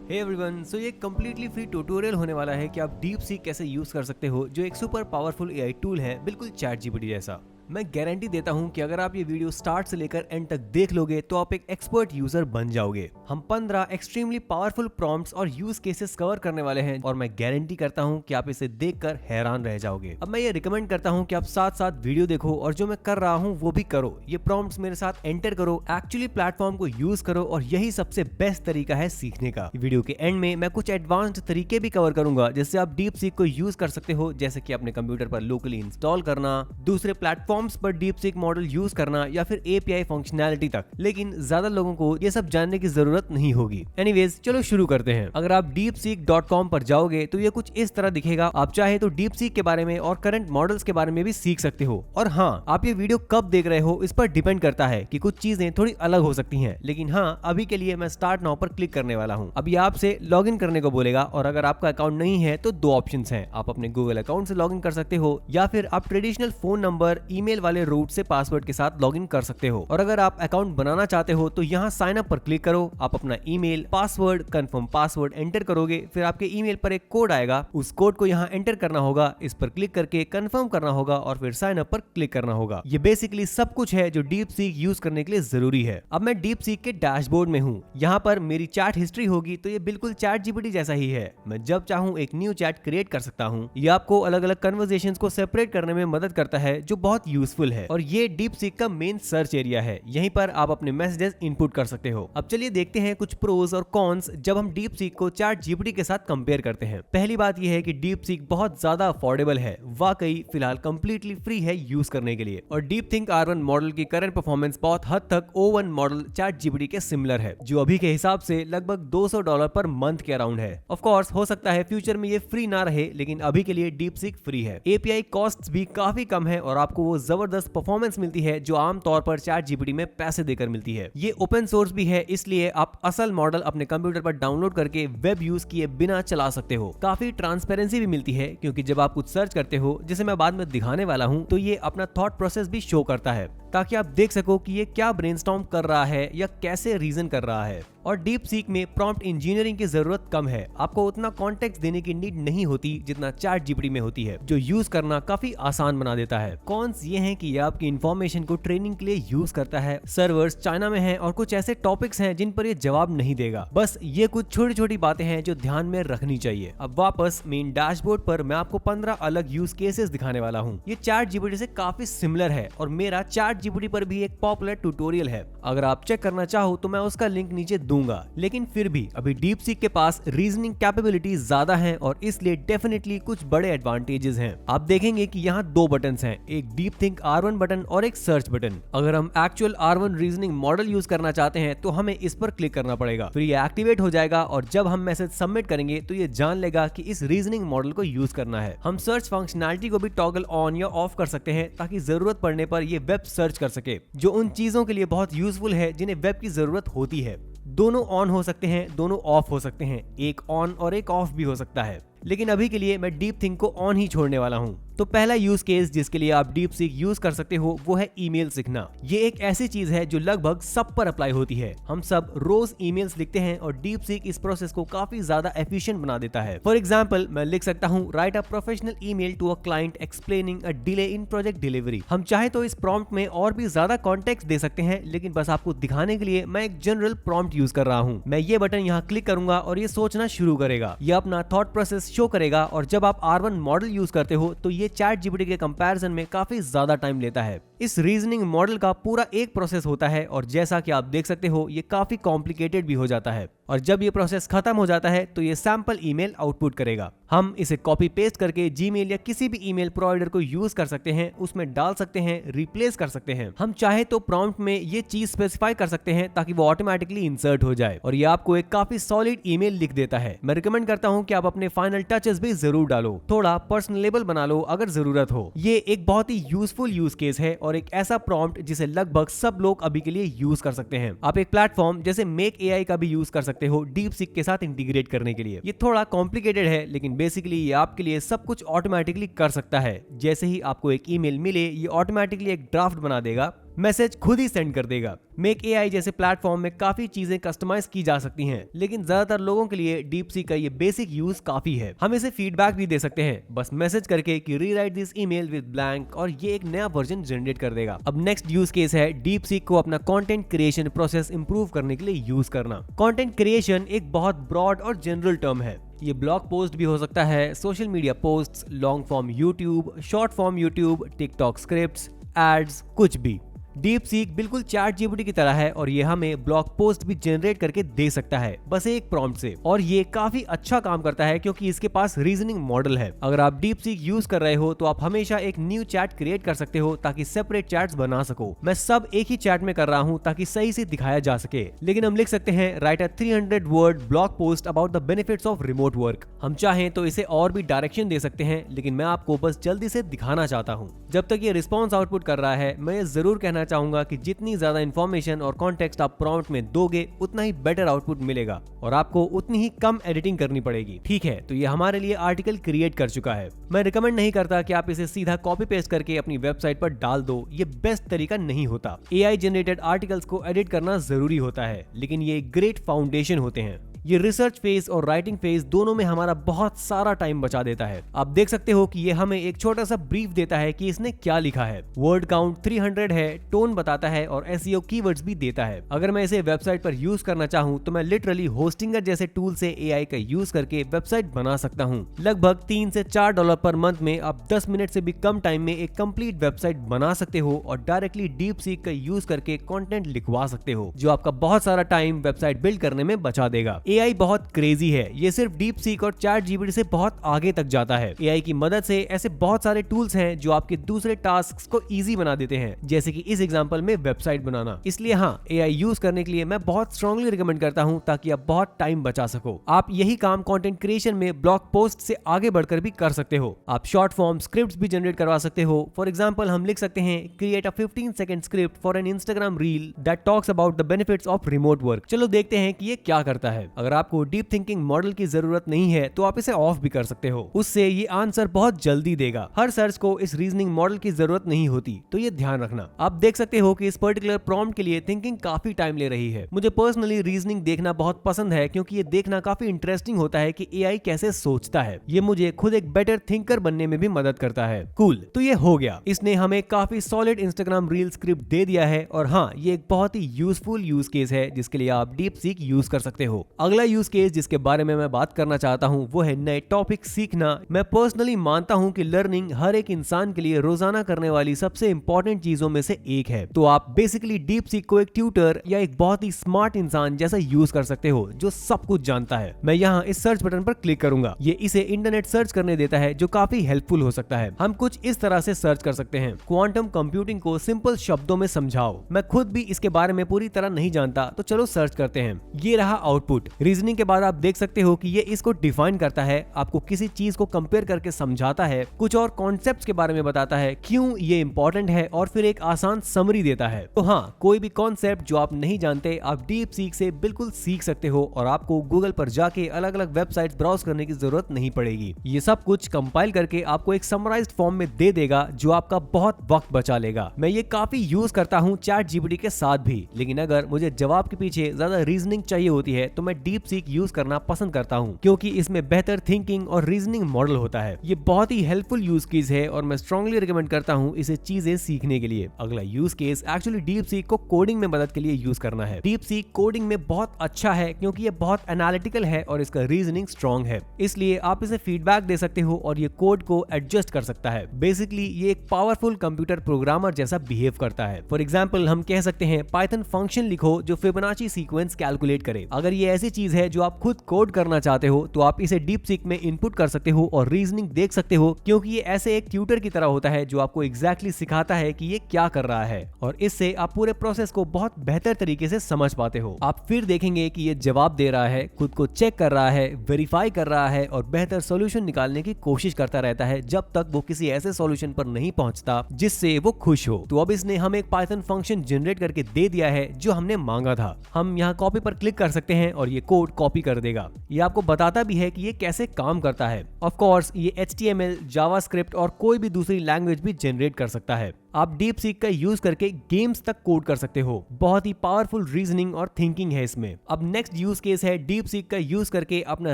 Hey everyone, सो ये completely free tutorial होने वाला है कि आप डीप सीक कैसे यूज कर सकते हो, जो एक सुपर पावरफुल एआई टूल है, बिल्कुल चैट जीपीटी जैसा। मैं गारंटी देता हूं कि अगर आप ये वीडियो स्टार्ट से लेकर एंड तक देख लोगे तो आप एक एक्सपर्ट यूजर बन जाओगे। हम 15 एक्सट्रीमली पावरफुल प्रॉम्प्ट्स और यूज केसेस कवर करने वाले हैं और मैं गारंटी करता हूं कि आप इसे देखकर हैरान रह जाओगे। अब मैं ये रिकमेंड करता हूं कि आप साथ साथ वीडियो देखो और जो मैं कर रहा हूं वो भी करो। ये प्रॉम्प्ट्स मेरे साथ एंटर करो, एक्चुअली प्लेटफॉर्म को यूज करो और यही सबसे बेस्ट तरीका है सीखने का। वीडियो के एंड में मैं कुछ एडवांस्ड तरीके भी कवर करूंगा जिससे आप डीप सीक को यूज कर सकते हो, जैसे कि अपने कंप्यूटर पर लोकली इंस्टॉल करना, दूसरे प्लेटफॉर्म्स पर डीप सीक मॉडल यूज करना या फिर एपीआई फंक्शनैलिटी तक। लेकिन ज्यादा लोगों को ये सब जानने की जरूरत नहीं होगी। एनीवेज, चलो शुरू करते हैं। अगर आप deepseek.com पर जाओगे तो ये कुछ इस तरह दिखेगा। आप चाहे तो डीप सीक के बारे में और करंट मॉडल्स के बारे में भी सीख सकते हो। और हाँ, आप ये वीडियो कब देख रहे हो इस पर डिपेंड करता है कि कुछ चीजें थोड़ी अलग हो सकती हैं। लेकिन हाँ, अभी के लिए मैं स्टार्ट नाउ पर क्लिक करने वाला हूँ। अभी आपसे लॉग इन करने को बोलेगा और अगर आपका अकाउंट नहीं है तो दो ऑप्शन हैं। आप अपने गूगल अकाउंट से लॉग इन कर सकते हो या फिर आप ट्रेडिशनल फोन नंबर, ईमेल वाले रूट से पासवर्ड के साथ लॉगिन कर सकते हो। और अगर आप अकाउंट बनाना चाहते हो तो यहाँ साइन अप पर क्लिक करो। आप अपना email, password, confirm password enter करोगे, फिर आपके ईमेल पर एक कोड आएगा, उस कोड को यहाँ एंटर करना होगा, इस पर क्लिक करके कंफर्म करना होगा और फिर साइन अप पर क्लिक करना होगा। ये बेसिकली सब कुछ है जो डीप सीक यूज करने के लिए जरूरी है। अब मैं डीप सीक के डैशबोर्ड में हूँ। यहाँ पर मेरी चैट हिस्ट्री होगी तो ये बिल्कुल चैट जीपीटी जैसा ही है। मैं जब चाहूँ एक न्यू चैट क्रिएट कर सकता हूँ। ये आपको अलग अलग कन्वर्सेशंस को सेपरेट करने में मदद करता है, जो बहुत यूजफुल है। और ये डीप सीक का मेन सर्च एरिया है। यहीं पर आप अपने मैसेजेस इनपुट कर सकते हो। अब चलिए देखते हैं कुछ प्रोज और कॉन्स जब हम डीप सीक को चैट जीपीटी के साथ कंपेयर करते हैं। पहली बात यह है कि डीप सीक बहुत ज्यादा अफोर्डेबल है। वाकई फिलहाल कंप्लीटली फ्री है यूज करने के लिए। और डीप थिंक R1 मॉडल की करंट परफॉर्मेंस बहुत हद तक O1 मॉडल चैट जीपीटी के सिमिलर है, जो अभी के हिसाब से लगभग $200 पर मंथ के अराउंड है। ऑफ कोर्स हो सकता है फ्यूचर में ये फ्री ना रहे, लेकिन अभी के लिए डीप सीक फ्री है। एपीआई कॉस्ट भी काफी कम है और आपको वो जबरदस्त परफॉर्मेंस मिलती है जो आमतौर पर चैट जीपीटी में पैसे देकर मिलती है। ये ओपन सोर्स भी है, इसलिए आप असल मॉडल अपने कंप्यूटर पर डाउनलोड करके वेब यूज किए बिना चला सकते हो। काफी ट्रांसपेरेंसी भी मिलती है, क्योंकि जब आप कुछ सर्च करते हो, जिसे मैं बाद में दिखाने वाला हूँ, तो ये अपना थॉट प्रोसेस भी शो करता है, ताकि आप देख सको कि ये क्या ब्रेनस्टॉर्म कर रहा है या कैसे रीजन कर रहा है। और डीप सीक में प्रॉम्प्ट इंजीनियरिंग की जरूरत कम है। आपको उतना कॉन्टेक्स्ट देने की नीड नहीं होती जितना चैट जीपीटी में होती है, जो यूज करना काफी आसान बना देता है। कॉन्स ये हैं कि ये आपकी इंफॉर्मेशन को ट्रेनिंग के लिए यूज करता है। सर्वर्स चाइना में हैं और कुछ ऐसे टॉपिक्स हैं जिन पर ये जवाब नहीं देगा। बस ये कुछ छोटी छोटी बातें हैं जो ध्यान में रखनी चाहिए। अब वापस मेन डैशबोर्ड पर मैं आपको 15 अलग यूज केसेस दिखाने वाला हूँ। ये चैट जीपीटी से काफी सिमिलर है और मेरा चैट जीपीटी पर भी एक पॉपुलर ट्यूटोरियल है। अगर आप चेक करना चाहो तो मैं उसका लिंक नीचे दूंगा। लेकिन फिर भी अभी डीप सीक के पास रीजनिंग कैपेबिलिटी ज्यादा है और इसलिए डेफिनेटली कुछ बड़े एडवांटेजेस हैं। आप देखेंगे कि यहाँ दो बटन्स हैं, एक डीप थिंक R1 बटन और एक सर्च बटन। अगर हम actual R1 reasoning model use करना चाहते हैं तो हमें इस पर क्लिक करना पड़ेगा, फिर ये एक्टिवेट हो जाएगा और जब हम मैसेज सबमिट करेंगे तो ये जान लेगा कि इस रीजनिंग मॉडल को यूज करना है। हम सर्च फंक्शनैलिटी को भी टॉगल ऑन या ऑफ कर सकते हैं, ताकि जरूरत पड़ने पर ये वेब सर्च कर सके, जो उन चीजों के लिए बहुत यूजफुल है जिन्हें वेब की जरूरत होती है। दोनों ऑन हो सकते हैं, दोनों ऑफ हो सकते हैं, एक ऑन और एक ऑफ भी हो सकता है। लेकिन अभी के लिए मैं डीप थिंक को ऑन ही छोड़ने वाला हूँ। तो पहला यूज केस जिसके लिए आप डीप सीक यूज कर सकते हो वो है ईमेल सीखना। ये एक ऐसी चीज है जो लगभग सब पर अप्लाई होती है। हम सब रोज ईमेल्स लिखते हैं और डीप सीक इस प्रोसेस को काफी ज्यादा एफिशिएंट बना देता है। फॉर एग्जांपल, मैं लिख सकता हूँ, write a professional email to a client explaining a delay in project delivery. हम चाहे तो इस प्रॉम्प्ट में और भी ज्यादा कॉन्टेक्स्ट दे सकते हैं, लेकिन बस आपको दिखाने के लिए मैं एक जनरल प्रॉम्प्ट यूज कर रहा हूँ। मैं ये बटन यहाँ क्लिक करूंगा और ये सोचना शुरू करेगा। ये अपना थॉट प्रोसेस शो करेगा और जब आप R1 मॉडल यूज करते हो तो ये चैट जीपीटी के कंपैरिजन में काफी ज्यादा टाइम लेता है। इस रीजनिंग मॉडल का पूरा एक प्रोसेस होता है और जैसा कि आप देख सकते हो ये काफी कॉम्प्लिकेटेड भी हो जाता है। और जब ये प्रोसेस खत्म हो जाता है तो ये सैंपल ईमेल आउटपुट करेगा। हम इसे कॉपी पेस्ट करके जीमेल या किसी भी ईमेल प्रोवाइडर को यूज कर सकते हैं, उसमें डाल सकते हैं, रिप्लेस कर सकते हैं। हम चाहे तो प्रॉम्प्ट में ये चीज स्पेसिफाई कर सकते हैं ताकि वो ऑटोमेटिकली इंसर्ट हो जाए और ये आपको एक काफी सॉलिड ईमेल लिख देता है। मैं रिकमेंड करता हूँ कि आप अपने फाइनल टचेस भी जरूर डालो, थोड़ा पर्सनलेबल बना लो अगर जरूरत हो। ये एक बहुत ही यूजफुल यूज केस है और एक ऐसा प्रॉम्प्ट जिसे लगभग सब लोग अभी के लिए यूज कर सकते हैं। आप एक प्लेटफॉर्म जैसे मेक एआई का भी यूज कर सकते हो डीप सीक के साथ इंटीग्रेट करने के लिए। ये थोड़ा कॉम्प्लिकेटेड है, लेकिन बेसिकली ये आपके लिए सब कुछ ऑटोमेटिकली कर सकता है। जैसे ही आपको एक ईमेल मिले, ये ऑटोमेटिकली एक ड्राफ्ट बना देगा मैसेज खुद ही सेंड कर देगा। मेक एआई जैसे प्लेटफॉर्म में काफी चीजें कस्टमाइज की जा सकती हैं, लेकिन ज्यादातर लोगों के लिए DeepSeek का ये बेसिक यूज काफी है। हम इसे फीडबैक भी दे सकते हैं, बस मैसेज करके कि rewrite this email with blank, और ये एक नया वर्जन जनरेट कर देगा। अब नेक्स्ट यूज केस है DeepSeek को अपना कंटेंट क्रिएशन प्रोसेस इंप्रूव करने के लिए यूज करना। कंटेंट क्रिएशन एक बहुत ब्रॉड और जनरल टर्म है। ये ब्लॉग पोस्ट भी हो सकता है, social media posts, long form YouTube, short form YouTube, TikTok scripts, ads, कुछ भी। DeepSeek बिल्कुल ChatGPT की तरह है और ये हमें ब्लॉग पोस्ट भी जनरेट करके दे सकता है, बस एक प्रॉम्प्ट से। और ये काफी अच्छा काम करता है क्योंकि इसके पास रीजनिंग मॉडल है। अगर आप DeepSeek यूज कर रहे हो तो आप हमेशा एक न्यू चैट क्रिएट कर सकते हो ताकि सेपरेट चैट्स बना सको। मैं सब एक ही चैट में कर रहा हूँ ताकि सही से दिखाया जा सके। लेकिन हम लिख सकते हैं right a 300 word blog post about the benefits of remote work. हम चाहें तो इसे और भी डायरेक्शन दे सकते हैं, लेकिन मैं आपको बस जल्दी से दिखाना चाहता हूँ। जब तक ये रिस्पॉन्स आउटपुट कर रहा है, मैं ये जरूर कहना चाहूंगा कि जितनी ज्यादा इन्फॉर्मेशन और कॉन्टेक्स्ट आप प्रॉम्प्ट में दोगे, उतना ही बेटर आउटपुट मिलेगा और आपको उतनी ही कम एडिटिंग करनी पड़ेगी। ठीक है, तो ये हमारे लिए आर्टिकल क्रिएट कर चुका है। मैं रिकमेंड नहीं करता कि आप इसे सीधा कॉपी पेस्ट करके अपनी वेबसाइट पर डाल दो, ये बेस्ट तरीका नहीं होता। एआई जनरेटेड आर्टिकल्स को एडिट करना जरूरी होता है, लेकिन ये ग्रेट फाउंडेशन होते हैं। ये रिसर्च फेज और राइटिंग फेज दोनों में हमारा बहुत सारा टाइम बचा देता है। आप देख सकते हो कि ये हमें एक छोटा सा ब्रीफ देता है कि इसने क्या लिखा है। वर्ड काउंट 300 है, टोन बताता है और SEO कीवर्ड्स भी देता है। अगर मैं इसे वेबसाइट पर यूज करना चाहूँ तो मैं लिटरली होस्टिंगर जैसे टूल से एआई का यूज करके वेबसाइट बना सकता हूँ। लगभग $3 से $4 पर मंथ में आप 10 मिनट से भी कम टाइम में एक कंप्लीट वेबसाइट बना सकते हो और डायरेक्टली DeepSeek का यूज करके कंटेंट लिखवा सकते हो, जो आपका बहुत सारा टाइम वेबसाइट बिल्ड करने में बचा देगा। एआई बहुत क्रेजी है, ये सिर्फ DeepSeek और ChatGPT से बहुत आगे तक जाता है। एआई की मदद से ऐसे बहुत सारे टूल्स हैं जो आपके दूसरे टास्क्स को इजी बना देते हैं, जैसे कि इस एग्जांपल में वेबसाइट बनाना। इसलिए हाँ, एआई यूज करने के लिए मैं बहुत स्ट्रांगली रिकमेंड करता हूं ताकि आप बहुत टाइम बचा सको। आप यही काम कंटेंट क्रिएशन में ब्लॉग पोस्ट से आगे बढ़कर भी कर सकते हो। आप शॉर्ट फॉर्म स्क्रिप्ट्स भी जनरेट करवा सकते हो। फॉर एग्जांपल हम लिख सकते हैं create a 15 second script for an Instagram reel that talks about the benefits of remote work. चलो देखते हैं कि ये क्या करता है। अगर आपको डीप थिंकिंग मॉडल की जरूरत नहीं है तो आप इसे ऑफ भी कर सकते हो, उससे ये आंसर बहुत जल्दी देगा। हर सर्च को इस रीजनिंग मॉडल की जरूरत नहीं होती, तो ये ध्यान रखना। आप देख सकते हो कि इस पर्टिकुलर प्रॉम्प्ट के लिए थिंकिंग काफी टाइम ले रही है। मुझे पर्सनली रीजनिंग देखना बहुत पसंद है क्योंकि ये देखना काफी इंटरेस्टिंग होता है कि एआई कैसे सोचता है। ये मुझे खुद एक बेटर थिंकर बनने में भी मदद करता है। कूल, तो ये हो गया। इसने हमें काफी सॉलिड इंस्टाग्राम रील स्क्रिप्ट दे दिया है और हाँ, ये एक बहुत ही यूजफुल यूज केस है जिसके लिए आप DeepSeek यूज कर सकते हो। अगला यूज केस जिसके बारे में मैं बात करना चाहता हूँ वो है नए टॉपिक सीखना। मैं पर्सनली मानता हूँ कि लर्निंग हर एक इंसान के लिए रोजाना करने वाली सबसे इंपॉर्टेंट चीजों में से एक है। तो आप बेसिकली DeepSeek को एक ट्यूटर या एक बहुत ही स्मार्ट इंसान जैसा यूज कर सकते हो जो सब कुछ जानता है। मैं यहाँ इस सर्च बटन पर क्लिक करूंगा। ये इसे इंटरनेट सर्च करने देता है जो काफी हेल्पफुल हो सकता है। हम कुछ इस तरह से सर्च कर सकते हैं, क्वांटम कंप्यूटिंग को सिंपल शब्दों में समझाओ। मैं खुद भी इसके बारे में पूरी तरह नहीं जानता, तो चलो सर्च करते हैं। ये रहा आउटपुट। रीजनिंग के बाद आप देख सकते हो कि ये इसको डिफाइन करता है, आपको किसी चीज को कंपेयर करके समझाता है, कुछ और कॉन्सेप्ट्स के बारे में बताता है, क्यों ये इंपॉर्टेंट है और फिर एक आसान समरी देता है। तो हाँ, कोई भी कॉन्सेप्ट जो आप नहीं जानते आप DeepSeek से बिल्कुल सीख सकते हो और आपको गूगल पर जाके अलग अलग वेबसाइट्स ब्राउज करने की जरूरत नहीं पड़ेगी। ये सब कुछ कंपाइल करके आपको एक समराइज्ड फॉर्म में दे देगा जो आपका बहुत वक्त बचा लेगा। मैं ये काफी यूज करता हूँ ChatGPT के साथ भी, लेकिन अगर मुझे जवाब के पीछे ज्यादा रीजनिंग चाहिए होती है तो मैं DeepSeek यूज करना पसंद करता हूँ क्योंकि इसमें बेहतर थिंकिंग और रीजनिंग मॉडल होता है। ये बहुत ही हेल्पफुल यूज केस है और मैं स्ट्रांगली रिकमेंड करता हूँ इसे चीजें सीखने के लिए। अगला यूज केस एक्चुअली DeepSeek को कोडिंग में मदद के लिए यूज करना है। DeepSeek कोडिंग में बहुत अच्छा है क्योंकि ये बहुत एनालिटिकल है और इसका रीजनिंग स्ट्रांग है, इसलिए आप इसे फीडबैक दे सकते हो और ये कोड को एडजस्ट कर सकता है। बेसिकली ये एक पावरफुल कंप्यूटर प्रोग्रामर जैसा बिहेव करता है। फॉर एग्जाम्पल हम कह सकते हैं पाइथन फंक्शन लिखो जो फिबोनाची सीक्वेंस कैलकुलेट करे। अगर ये ऐसी चीज है जो आप खुद कोड करना चाहते हो तो आप इसे DeepSeek में इनपुट कर सकते हो और रीजनिंग देख सकते हो, क्योंकि ये ऐसे एक ट्यूटर की तरह होता है जो आपको एग्जैक्टली सिखाता है कि ये क्या कर रहा है और इससे आप पूरे प्रोसेस को बहुत बेहतर तरीके से समझ पाते हो। आप फिर देखेंगे कि ये जवाब दे रहा है, खुद को चेक कर रहा है, वेरीफाई कर रहा है और बेहतर सॉल्यूशन निकालने की कोशिश करता रहता है जब तक वो किसी ऐसे सॉल्यूशन पर नहीं पहुंचता जिससे वो खुश हो। तो अब इसने हमें एक पाइथन फंक्शन जनरेट करके दे दिया है जो हमने मांगा था। हम यहाँ कॉपी पर क्लिक कर सकते हैं और ये कोड कॉपी कर देगा। ये आपको बताता भी है कि ये कैसे काम करता है। ऑफ कोर्स ये HTML, जावास्क्रिप्ट और कोई भी दूसरी लैंग्वेज भी जनरेट कर सकता है। आप DeepSeek का यूज करके गेम्स तक कोड कर सकते हो। बहुत ही पावरफुल रीजनिंग और थिंकिंग है इसमें। अब नेक्स्ट यूज केस है DeepSeek का यूज करके अपना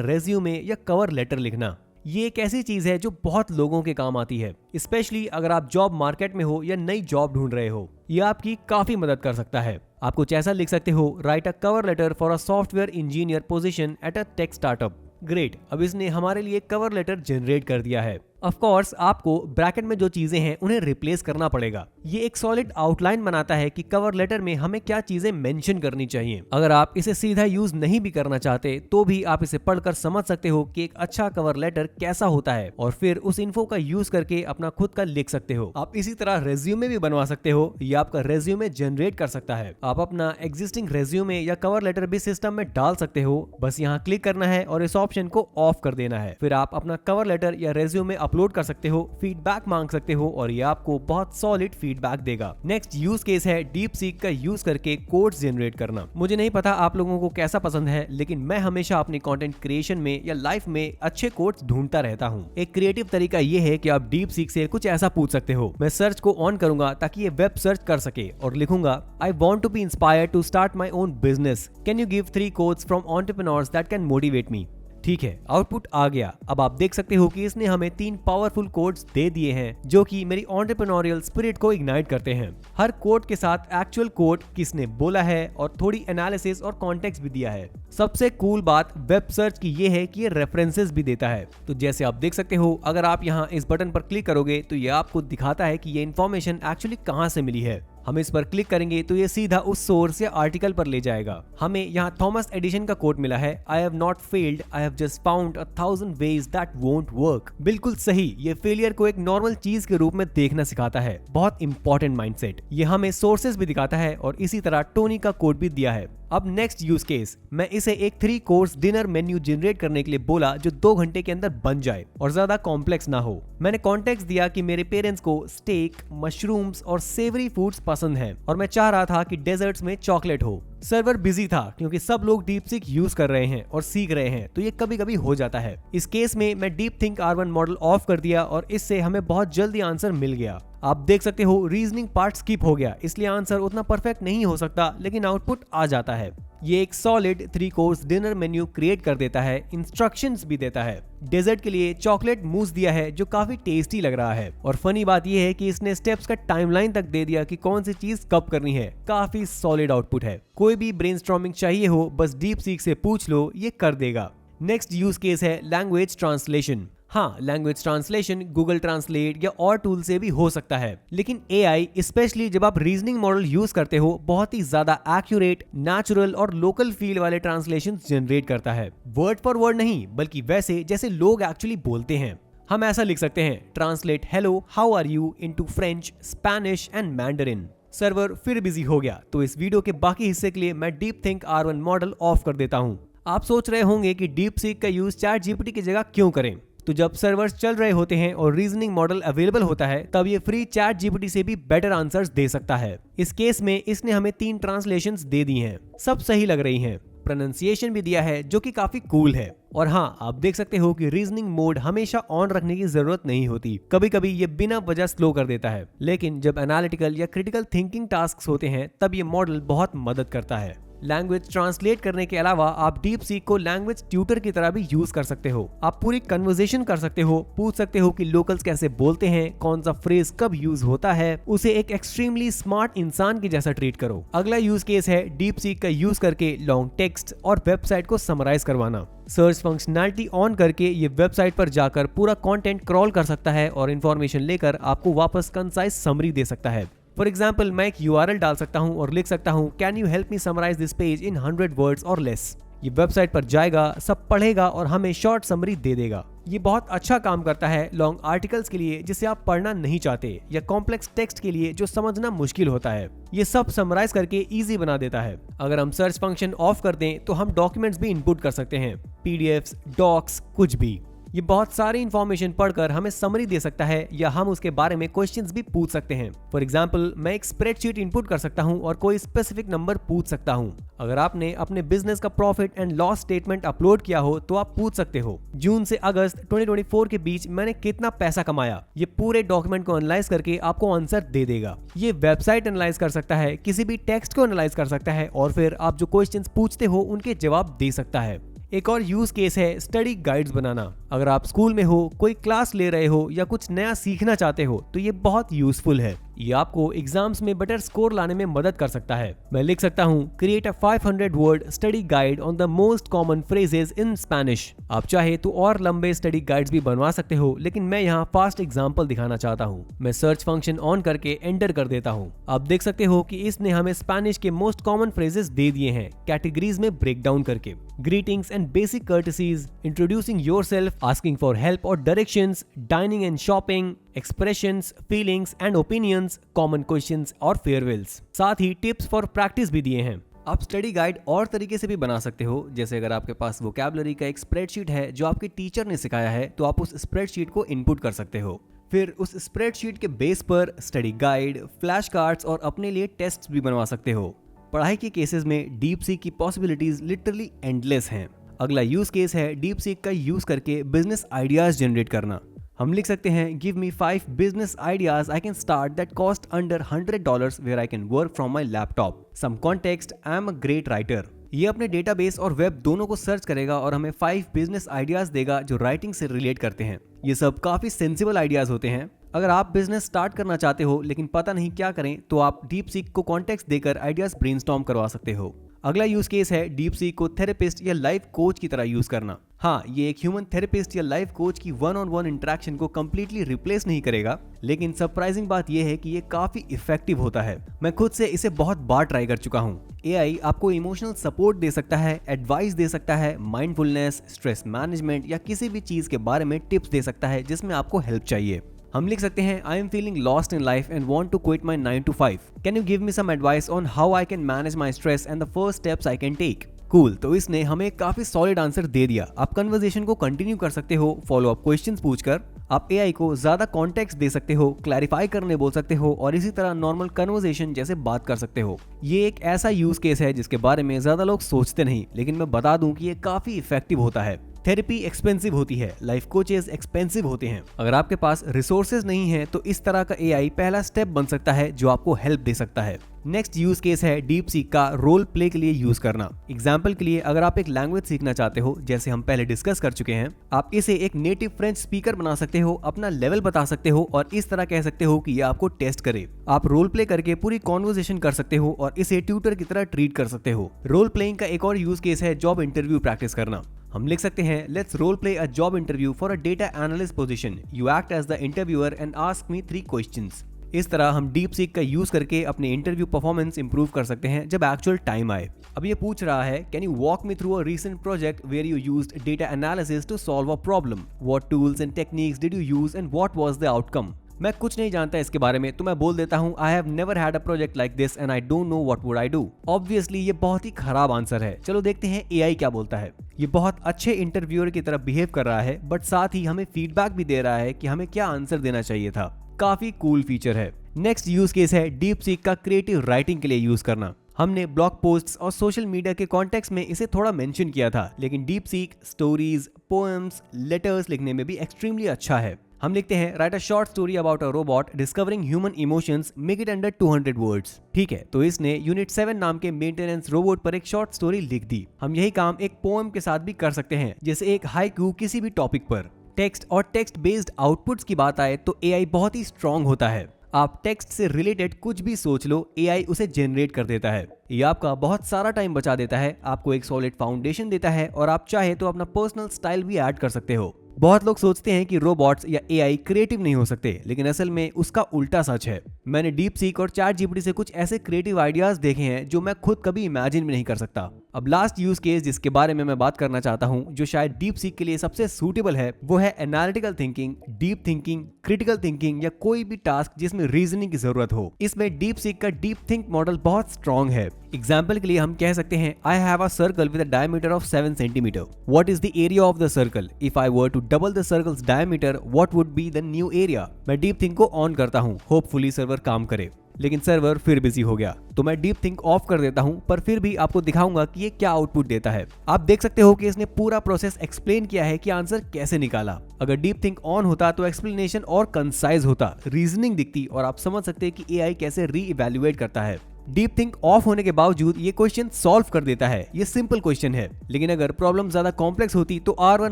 रेज्यूमे या कवर लेटर लिखना। ये एक ऐसी चीज है जो बहुत लोगों के काम आती है, स्पेशली अगर आप जॉब मार्केट में हो या नई जॉब ढूंढ रहे हो। ये आपकी काफी मदद कर सकता है। आप कुछ ऐसा लिख सकते हो, write a cover letter for a software engineer position at a tech startup. Great, अब इसने हमारे लिए कवर लेटर जनरेट कर दिया है। ऑफ कोर्स आपको ब्रैकेट में जो चीजें हैं उन्हें रिप्लेस करना पड़ेगा। ये एक सॉलिड आउटलाइन बनाता है कि कवर लेटर में हमें क्या चीजें मेंशन करनी चाहिए। अगर आप इसे सीधा यूज नहीं भी करना चाहते तो भी आप इसे पढ़कर समझ सकते हो कि एक अच्छा कवर लेटर कैसा होता है और फिर उस इन्फो का यूज करके अपना खुद का लिख सकते हो। आप इसी तरह रेज्यूमे भी बनवा सकते हो। ये आपका रेज्यूमे जनरेट कर सकता है। आप अपना एग्जिस्टिंग रेज्यूमे या कवर लेटर भी सिस्टम में डाल सकते हो। बस यहाँ क्लिक करना है और इस ऑप्शन को ऑफ कर देना है। फिर आप अपना कवर लेटर या रेज्यूमे अपलोड कर सकते हो, फीडबैक मांग सकते हो और ये आपको बहुत सॉलिड फीडबैक देगा। नेक्स्ट यूज केस है DeepSeek का यूज करके कोड्स जनरेट करना। मुझे नहीं पता आप लोगों को कैसा पसंद है, लेकिन मैं हमेशा अपने कंटेंट क्रिएशन में या लाइफ में अच्छे कोड्स ढूंढता रहता हूँ। एक क्रिएटिव तरीका ये है कि आप DeepSeek से कुछ ऐसा पूछ सकते हो। मैं सर्च को ऑन करूंगा ताकि ये वेब सर्च कर सके और लिखूंगा, I want to be inspired to start my own business, can you give 3 quotes from entrepreneurs that can motivate me. ठीक है, आउटपुट आ गया। अब आप देख सकते हो कि इसने हमें 3 पावरफुल कोड्स दे दिए हैं जो कि मेरी एंटरप्रेन्योरियल स्पिरिट को इग्नाइट करते हैं। हर कोड के साथ एक्चुअल कोड किसने बोला है और थोड़ी एनालिसिस और कॉन्टेक्स्ट भी दिया है। सबसे कूल बात वेब सर्च की ये है कि ये रेफरेंसेस भी देता है। तो जैसे आप देख सकते हो, अगर आप यहाँ इस बटन पर क्लिक करोगे तो ये आपको दिखाता है कि ये इन्फॉर्मेशन एक्चुअली कहाँ से मिली है। हम इस पर क्लिक करेंगे तो ये सीधा उस सोर्स या आर्टिकल पर ले जाएगा। हमें यहाँ थॉमस एडिशन का कोट मिला है, I have not failed, I have just found 1000 ways that won't work. बिल्कुल सही, ये फेलियर को एक नॉर्मल चीज के रूप में देखना सिखाता है। बहुत इंपॉर्टेंट माइंडसेट। ये हमें सोर्सेज भी दिखाता है और इसी तरह टोनी का कोड भी दिया है। अब नेक्स्ट यूज केस, मैं इसे एक 3 कोर्स डिनर मेन्यू जनरेट करने के लिए बोला जो 2 घंटे के अंदर बन जाए और ज्यादा कॉम्प्लेक्स ना हो। मैंने कॉन्टेक्स्ट दिया कि मेरे पेरेंट्स को स्टेक, मशरूम्स और सेवरी फूड्स पसंद हैं और मैं चाह रहा था कि डेजर्ट्स में चॉकलेट हो। सर्वर बिजी था क्योंकि सब लोग DeepSeek यूज कर रहे हैं और सीख रहे हैं, तो ये कभी कभी हो जाता है। इस केस में मैं DeepThink R1 मॉडल ऑफ कर दिया और इससे हमें बहुत जल्दी आंसर मिल गया। आप देख सकते हो रीजनिंग पार्ट स्किप हो गया, इसलिए आंसर उतना परफेक्ट नहीं हो सकता, लेकिन आउटपुट आ जाता है। ये एक solid 3 course dinner menu create कर देता है, इंस्ट्रक्शंस भी देता है। डेजर्ट के लिए चॉकलेट मूस दिया है जो काफी टेस्टी लग रहा है और फनी बात यह है कि इसने स्टेप्स का टाइमलाइन तक दे दिया कि कौन सी चीज कब करनी है। काफी सॉलिड आउटपुट है। कोई भी ब्रेनस्टॉर्मिंग चाहिए हो बस DeepSeek से पूछ लो, ये कर देगा। नेक्स्ट यूज केस है लैंग्वेज ट्रांसलेशन। हाँ, लैंग्वेज ट्रांसलेशन गूगल ट्रांसलेट या और टूल से भी हो सकता है, लेकिन AI स्पेशली जब आप रीजनिंग मॉडल यूज करते हो बहुत ही ज्यादा एक्यूरेट, नेचुरल और लोकल फील वाले ट्रांसलेशन जनरेट करता है। वर्ड फॉर वर्ड नहीं, बल्कि वैसे जैसे लोग एक्चुअली बोलते हैं। हम ऐसा लिख सकते हैं, translate hello how are you into French, Spanish and Mandarin. Server फिर बिजी हो गया, तो इस वीडियो के बाकी हिस्से के लिए मैं DeepThink R1 मॉडल ऑफ कर देता हूँ। आप सोच रहे होंगे कि DeepSeek का यूज ChatGPT की जगह क्यों करें। तो जब सर्वर्स चल रहे होते हैं और रीजनिंग मॉडल अवेलेबल होता है तब ये फ्री ChatGPT से भी बेटर आंसर्स दे सकता है। इस केस में इसने हमें 3 ट्रांसलेशंस दे दी हैं, सब सही लग रही हैं। प्रोनाउंसिएशन भी दिया है जो कि काफी कूल है। और हाँ, आप देख सकते हो कि रीजनिंग मोड हमेशा ऑन रखने की जरूरत नहीं होती, कभी कभी ये बिना वजह स्लो कर देता है, लेकिन जब एनालिटिकल या क्रिटिकल थिंकिंग टास्क होते हैं तब ये मॉडल बहुत मदद करता है। लैंग्वेज ट्रांसलेट करने के अलावा आप DeepSeek को लैंग्वेज ट्यूटर की तरह भी यूज कर सकते हो। आप पूरी कन्वर्सेशन कर सकते हो, पूछ सकते हो कि लोकल्स कैसे बोलते हैं, कौन सा फ्रेज कब यूज होता है, उसे एक एक्सट्रीमली स्मार्ट इंसान की जैसा ट्रीट करो। अगला यूज केस है DeepSeek का यूज करके लॉन्ग टेक्स्ट और वेबसाइट को समराइज करवाना। सर्च फंक्शनैलिटी ऑन करके ये वेबसाइट पर जाकर पूरा कंटेंट क्रॉल कर सकता है और इंफॉर्मेशन लेकर आपको वापस कंसाइज समरी दे सकता है। फॉर एग्जाम्पल, मैं एक URL डाल सकता हूँ और लिख सकता हूँ, can you help me summarize this page in 100 words or less. ये वेबसाइट पर जाएगा, सब पढ़ेगा और हमें शॉर्ट समरी दे देगा। ये बहुत अच्छा काम करता है लॉन्ग आर्टिकल्स के लिए जिसे आप पढ़ना नहीं चाहते, या कॉम्प्लेक्स टेक्स्ट के लिए जो समझना मुश्किल होता है। ये सब समराइज करके इजी बना देता है। अगर हम सर्च फंक्शन ऑफ कर दें तो हम डॉक्यूमेंट्स भी इनपुट कर सकते हैं, PDFs, डॉक्स, कुछ भी। ये बहुत सारी इंफॉर्मेशन पढ़कर हमें समरी दे सकता है या हम उसके बारे में क्वेश्चंस भी पूछ सकते हैं। फॉर एग्जांपल, मैं एक स्प्रेडशीट इनपुट कर सकता हूं और कोई स्पेसिफिक नंबर पूछ सकता हूं। अगर आपने अपने बिजनेस का profit and loss statement upload किया हो तो आप पूछ सकते हो, जून से अगस्त 2024 के बीच मैंने कितना पैसा कमाया। ये पूरे डॉक्यूमेंट को एनालाइज करके आपको आंसर दे देगा। ये वेबसाइट एनालाइज कर सकता है, किसी भी टेक्स्ट को एनालाइज कर सकता है और फिर आप जो क्वेश्चंस पूछते हो उनके जवाब दे सकता है। एक और यूज केस है स्टडी गाइड्स बनाना। अगर आप स्कूल में हो, कोई क्लास ले रहे हो या कुछ नया सीखना चाहते हो तो ये बहुत यूजफुल है। ये आपको एग्जाम्स में बेटर स्कोर लाने में मदद कर सकता है। मैं लिख सकता हूँ, create a 500 word study guide on the most common phrases in Spanish. आप चाहे तो और लंबे स्टडी गाइड्स भी बनवा सकते हो, लेकिन मैं यहाँ फास्ट एग्जाम्पल दिखाना चाहता हूँ। मैं सर्च फंक्शन ऑन करके एंटर कर देता हूँ। आप देख सकते हो कि इसने हमें स्पेनिश के मोस्ट कॉमन फ्रेजेस दे दिए हैं, कैटेगरीज में ब्रेक डाउन करके। Greetings and basic courtesies, introducing yourself, asking for help और directions, dining and shopping, expressions, feelings and opinions, common questions और फेयरवेल्स। साथ ही टिप्स फॉर प्रैक्टिस भी दिए हैं। आप स्टडी गाइड और तरीके से भी बना सकते हो, जैसे अगर आपके पास वोकैबुलरी का एक स्प्रेडशीट है जो आपके टीचर ने सिखाया है तो आप उस स्प्रेडशीट को इनपुट कर सकते हो। फिर उस स्प्रेडशीट के बेस पर स्टडी गाइड, फ्लैश कार्ड्स और अपने लिए टेस्ट भी बनवा सकते हो। पढ़ाई के केसेस में डीप सीक की पॉसिबिलिटीज लिटरली एंडलेस हैं। अगला यूज केस है डीप सीक का यूज करके बिजनेस आइडियाज जनरेट करना। हम लिख सकते हैं, give me 5 business ideas I can start that cost under $100 where I can work from my laptop. Some context, I am a great writer. ये अपने डेटाबेस और वेब दोनों को सर्च करेगा और हमें 5 बिजनेस आइडियाज देगा जो राइटिंग से रिलेट करते हैं। ये सब काफी सेंसिबल आइडियाज होते हैं। अगर आप बिजनेस स्टार्ट करना चाहते हो लेकिन पता नहीं क्या करें तो आप डीप सीक को कॉन्टेक्स्ट देकर आइडियाज ब्रेनस्टॉर्म करवा सकते हो। अगला यूज केस है डीप सीक को थेरेपिस्ट या लाइफ कोच की तरह यूज करना। हाँ, ये एक ह्यूमन थेरेपिस्ट या लाइफ कोच की वन-ऑन-वन इंटरेक्शन को कंप्लीटली रिप्लेस नहीं करेगा, लेकिन सरप्राइजिंग बात यह है कि ये काफी इफेक्टिव होता है। मैं खुद से इसे बहुत बार ट्राई कर चुका हूँ। एआई आपको इमोशनल सपोर्ट दे सकता है, एडवाइस दे सकता है, माइंडफुलनेस, स्ट्रेस मैनेजमेंट या किसी भी चीज के बारे में टिप्स दे सकता है जिसमें आपको हेल्प चाहिए। हम लिख सकते हैं, I am feeling lost in life and want to quit my 9 to 5। Can you give me some advice on how I can manage my stress and the first steps I can take. Cool, तो इसने हमें काफी solid answer दे दिया। आप conversation को continue कर सकते हो, फॉलो अप क्वेश्चंस पूछकर। आप एआई को ज्यादा कॉन्टेक्स्ट दे सकते हो, क्लैरिफाई करने बोल सकते हो और इसी तरह नॉर्मल कन्वर्सेशन जैसे बात कर सकते हो। ये एक ऐसा यूज केस है जिसके बारे में ज्यादा लोग सोचते नहीं, लेकिन मैं बता दूं कि ये काफी इफेक्टिव होता है। थेरेपी एक्सपेंसिव होती है, लाइफ कोचेस एक्सपेंसिव होते हैं। अगर आपके पास रिसोर्सेज नहीं है तो इस तरह का एआई पहला स्टेप बन सकता है जो आपको हेल्प दे सकता है। नेक्स्ट यूज केस है डीप सीक का रोल प्ले के लिए यूज करना। एग्जाम्पल के लिए, अगर आप एक लैंग्वेज सीखना चाहते हो, जैसे हम पहले डिस्कस कर चुके हैं, आप इसे एक नेटिव फ्रेंच स्पीकर बना सकते हो, अपना लेवल बता सकते हो और इस तरह कह सकते हो कि ये आपको टेस्ट करे। आप रोल प्ले करके पूरी कॉन्वर्सेशन कर सकते हो और इसे ट्यूटर की तरह ट्रीट कर सकते हो। रोल प्लेइंग का एक और यूज केस है जॉब इंटरव्यू प्रैक्टिस करना। हम लिख सकते हैं, let's role play a job interview for a data analyst position. You act as the interviewer and ask me 3 questions. इस तरह हम डीप सीक का यूज करके अपने इंटरव्यू परफॉर्मेंस इंप्रूव कर सकते हैं जब एक्चुअल टाइम आए। अब ये पूछ रहा है, can you walk me through a recent project where you used data analysis to solve a problem. What tools and techniques did you use and what was the outcome. मैं कुछ नहीं जानता इसके बारे में तो मैं बोल देता हूँ, I have never had a project like this and I don't know what would I do. Obviously ये बहुत ही खराब आंसर है। चलो देखते हैं एआई क्या बोलता है। ये बहुत अच्छे इंटरव्यूअर की तरह बिहेव कर रहा है, बट साथ ही हमें फीडबैक भी दे रहा है कि हमें क्या आंसर देना चाहिए था। काफी कूल फीचर है। नेक्स्ट यूज केस है डीप सीक का क्रिएटिव राइटिंग के लिए यूज करना। हमने ब्लॉग पोस्ट्स और सोशल मीडिया के कॉन्टेक्स्ट में इसे थोड़ा मेंशन किया था, लेकिन deep seek stories, poems, letters लिखने में भी एक्सट्रीमली अच्छा है। हम लिखते हैं, right a short story about a robot discovering human emotions, make it under 200 words. ठीक है, तो इसने यूनिट 7 नाम के मेंटेनेंस रोबोट पर एक शॉर्ट स्टोरी लिख दी। हम यही काम एक पोएम के साथ भी कर सकते हैं, जैसे एक हाइकू किसी भी टॉपिक पर। टेक्स्ट और टेक्स्ट बेस्ड आउटपुट्स की बात आए तो एआई बहुत ही स्ट्रांग होता है। आप टेक्स्ट से रिलेटेड कुछ भी सोच लो, एआई उसे जनरेट कर देता है। ये आपका बहुत सारा टाइम बचा देता है, आपको एक सॉलिड फाउंडेशन देता है और आप चाहे तो अपना पर्सनल स्टाइल भी ऐड कर सकते हो। बहुत लोग सोचते हैं कि रोबोट्स या एआई क्रिएटिव नहीं हो सकते, लेकिन असल में उसका उल्टा सच है। मैंने डीप सीक और चैट जीपीटी से कुछ ऐसे क्रिएटिव आइडियाज देखे हैं जो मैं खुद कभी इमेजिन भी नहीं कर सकता। अब लास्ट यूज केस जिसके बारे में मैं बात करना चाहता हूं, जो शायद डीप सीक के लिए सबसे सूटेबल है, वो है analytical thinking, deep thinking, critical thinking या कोई भी टास्क जिसमें रीजनिंग की जरूरत हो। इसमें डीप सीक का डीप थिंक मॉडल बहुत स्ट्रॉन्ग है। एग्जाम्पल के लिए हम कह सकते हैं, I have a circle with a diameter of 7 centimetre. What is the area of the circle? If I were to double the circle's diameter, what would be the new area? मैं DeepThink को on करता हूं, hopefully server काम करे, लेकिन server फिर busy हो गया, तो मैं डीप थिंक ऑफ कर देता हूं, पर फिर भी आपको दिखाऊंगा कि ये क्या आउटपुट देता है। आप देख सकते हो कि इसने पूरा प्रोसेस एक्सप्लेन किया है कि आंसर कैसे निकाला। अगर डीप थिंक ऑन होता तो एक्सप्लेनेशन और कंसाइज होता, रीजनिंग दिखती और आप समझ सकते हैं कि एआई कैसे री इवैल्यूएट करता है। डीप थिंक ऑफ होने के बावजूद ये क्वेश्चन सॉल्व कर देता है। ये सिंपल क्वेश्चन है, लेकिन अगर प्रॉब्लम ज्यादा कॉम्प्लेक्स होती तो R1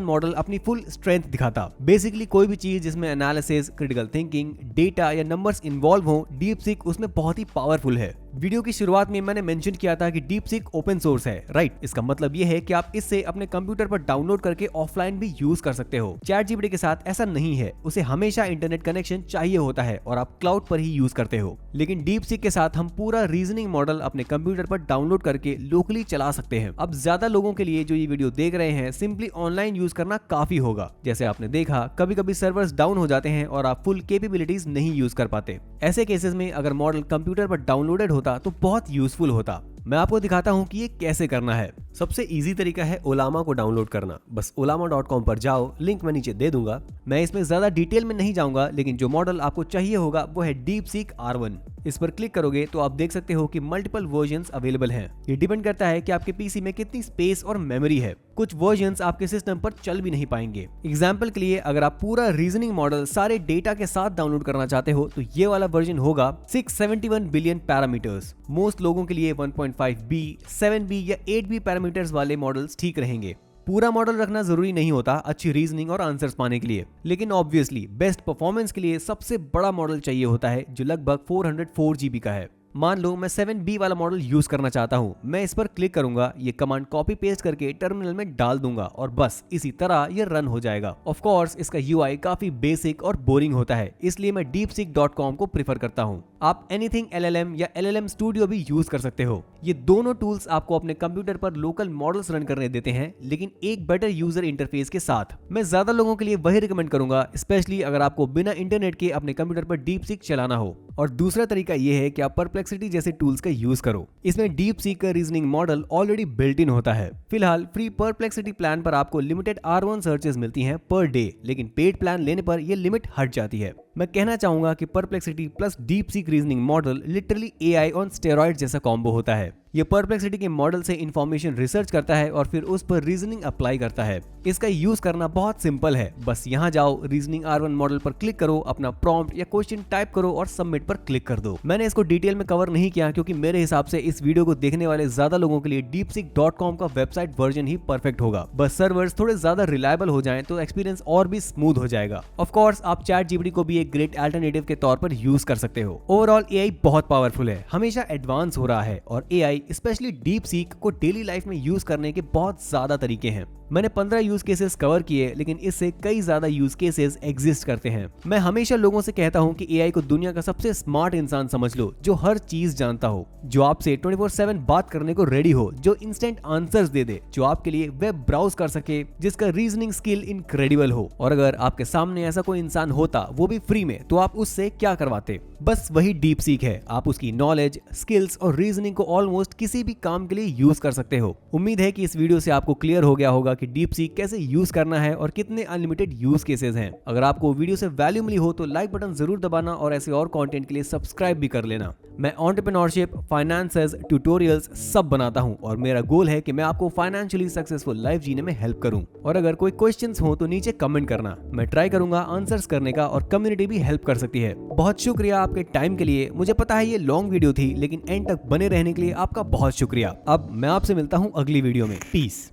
मॉडल अपनी फुल स्ट्रेंथ दिखाता। बेसिकली कोई भी चीज जिसमें एनालिसिस, क्रिटिकल थिंकिंग, डेटा या नंबर्स इन्वॉल्व हो, डीप सीक उसमें बहुत ही पावरफुल है। वीडियो की शुरुआत में मैंने मेंशन किया था कि डीप सीक ओपन सोर्स है, राइट? इसका मतलब ये है कि आप इससे अपने कंप्यूटर पर डाउनलोड करके ऑफलाइन भी यूज कर सकते हो। ChatGPT के साथ ऐसा नहीं है, उसे हमेशा इंटरनेट कनेक्शन चाहिए होता है और आप क्लाउड पर ही यूज करते हो। लेकिन डीप सीक के साथ हम पूरा रीजनिंग मॉडल अपने कंप्यूटर पर डाउनलोड करके लोकली चला सकते हैं। अब ज्यादा लोगों के लिए जो ये वीडियो देख रहे हैं, सिंपली ऑनलाइन यूज करना काफी होगा। जैसे आपने देखा, कभी कभी सर्वर्स डाउन हो जाते हैं और आप फुल कैपेबिलिटीज नहीं यूज कर पाते। ऐसे केसेस में अगर मॉडल कंप्यूटर पर डाउनलोडेड होता तो बहुत यूजफुल होता। मैं आपको दिखाता हूं कि ये कैसे करना है। सबसे इजी तरीका है ओलामा को डाउनलोड करना। बस olama.com पर जाओ, लिंक मैं नीचे दे दूंगा। मैं इसमें ज्यादा डिटेल में नहीं जाऊंगा, लेकिन जो मॉडल आपको चाहिए होगा वो है डीप सीक R1। इस पर क्लिक करोगे तो आप देख सकते हो कि मल्टीपल वर्जन्स अवेलेबल हैं। ये डिपेंड करता है कि आपके पीसी में कितनी स्पेस और मेमोरी है। कुछ वर्जन्स आपके सिस्टम पर चल भी नहीं पाएंगे। एग्जाम्पल के लिए, अगर आप पूरा रीजनिंग मॉडल सारे डेटा के साथ डाउनलोड करना चाहते हो तो ये वाला वर्जन होगा 671 बिलियन पैरामीटर्स। मोस्ट लोगों के लिए 1.5B, 7B या 8B पैरामीटर्स वाले मॉडल्स ठीक रहेंगे। पूरा मॉडल रखना जरूरी नहीं होता अच्छी रीजनिंग और आंसर्स पाने के लिए, लेकिन ऑब्वियसली बेस्ट परफॉर्मेंस के लिए सबसे बड़ा मॉडल चाहिए होता है जो लगभग 404 GB का है। मान लो मैं 7B वाला मॉडल यूज करना चाहता हूं। मैं इस पर क्लिक करूंगा, ये कमांड कॉपी पेस्ट करके टर्मिनल में डाल दूंगा और बस इसी तरह ये रन हो जाएगा। ऑफ कोर्स इसका UI काफी बेसिक और बोरिंग होता है, इसलिए मैं deepseek.com को प्रीफर करता हूं। आप एनीथिंग LLM या LLM स्टूडियो भी यूज कर सकते हो। ये दोनों टूल्स आपको अपने कंप्यूटर पर लोकल मॉडल्स रन करने देते हैं, लेकिन एक बेटर यूजर इंटरफेस के साथ। मैं ज्यादा लोगों के लिए वही रिकमेंड करूंगा, स्पेशली अगर आपको बिना इंटरनेट के अपने कंप्यूटर पर डीप सीक चलाना हो। और दूसरा तरीका यह है कि आप परप्लेक्सिटी जैसे टूल्स का यूज करो। इसमें डीप सीक का reasoning model already built in होता है। फिलहाल फ्री परप्लेक्सिटी प्लान पर आपको लिमिटेड R1 सर्चेस मिलती हैं पर डे, लेकिन पेड प्लान लेने पर यह लिमिट हट जाती है। मैं कहना चाहूंगा कि perplexity plus deep seek reasoning model literally AI on steroid जैसा कॉम्बो होता है। ये परप्लेक्सिटी के मॉडल से इंफॉर्मेशन रिसर्च करता है और फिर उस पर रीजनिंग अप्लाई करता है। इसका यूज करना बहुत सिंपल है। बस यहाँ जाओ, रीजनिंग R1 मॉडल पर क्लिक करो, अपना प्रॉम्प्ट या क्वेश्चन टाइप करो और सबमिट पर क्लिक कर दो। मैंने इसको डिटेल में कवर नहीं किया क्योंकि मेरे हिसाब से इस वीडियो को देखने वाले ज्यादा लोगों के लिए deepseek.com का वेबसाइट वर्जन ही परफेक्ट होगा। बस सर्वर्स थोड़े ज्यादा रिलायबल हो जाएं तो एक्सपीरियंस और भी स्मूथ हो जाएगा। ऑफ कोर्स आप ChatGPT को भी एक ग्रेट अल्टरनेटिव के तौर पर यूज कर सकते हो। ओवरऑल AI बहुत पावरफुल है, हमेशा एडवांस हो रहा है और AI स्पेशली डीप सीक को डेली लाइफ में यूज करने के बहुत ज्यादा तरीके हैं। मैंने 15 यूज केसेस कवर किए, लेकिन इससे कई ज्यादा यूज केसेस एग्जिस्ट करते हैं। मैं हमेशा लोगों से कहता हूं कि AI को दुनिया का सबसे स्मार्ट इंसान समझ लो, जो हर चीज जानता हो, जो आपसे 24/7 बात करने को रेडी हो, जो इंस्टेंट आंसर्स दे दे, जो आपके लिए वेब ब्राउज कर सके, जिसका रीजनिंग स्किल इनक्रेडिबल हो। और अगर आपके सामने ऐसा कोई इंसान होता, वो भी फ्री में, तो आप उससे क्या करवाते? बस वही डीप सीक है। आप उसकी नॉलेज, स्किल्स और रीजनिंग को ऑलमोस्ट किसी भी काम के लिए यूज कर सकते हो। उम्मीद है कि इस वीडियो से आपको क्लियर हो गया होगा कि डीप सीक कैसे यूज करना है और कितने अनलिमिटेड यूज केसेस हैं। अगर आपको वीडियो से वैल्यू मिली हो तो लाइक बटन जरूर दबाना और ऐसे और कंटेंट के लिए सब्सक्राइब भी कर लेना। मैं एंटरप्रेन्योरशिप, फाइनेंसेस, ट्यूटोरियल्स सब बनाता हूं और मेरा गोल है कि मैं आपको फाइनेंशियली सक्सेसफुल लाइफ जीने में हेल्प करूं। और अगर कोई क्वेश्चंस हो तो नीचे कमेंट करना, मैं ट्राई करूंगा आंसर्स करने का और कम्युनिटी भी हेल्प कर सकती है। बहुत शुक्रिया आपके टाइम के लिए। मुझे पता है ये लॉन्ग वीडियो थी, लेकिन एंड तक बने रहने के लिए आपका बहुत शुक्रिया। अब मैं आपसे मिलता हूं अगली वीडियो में। पीस।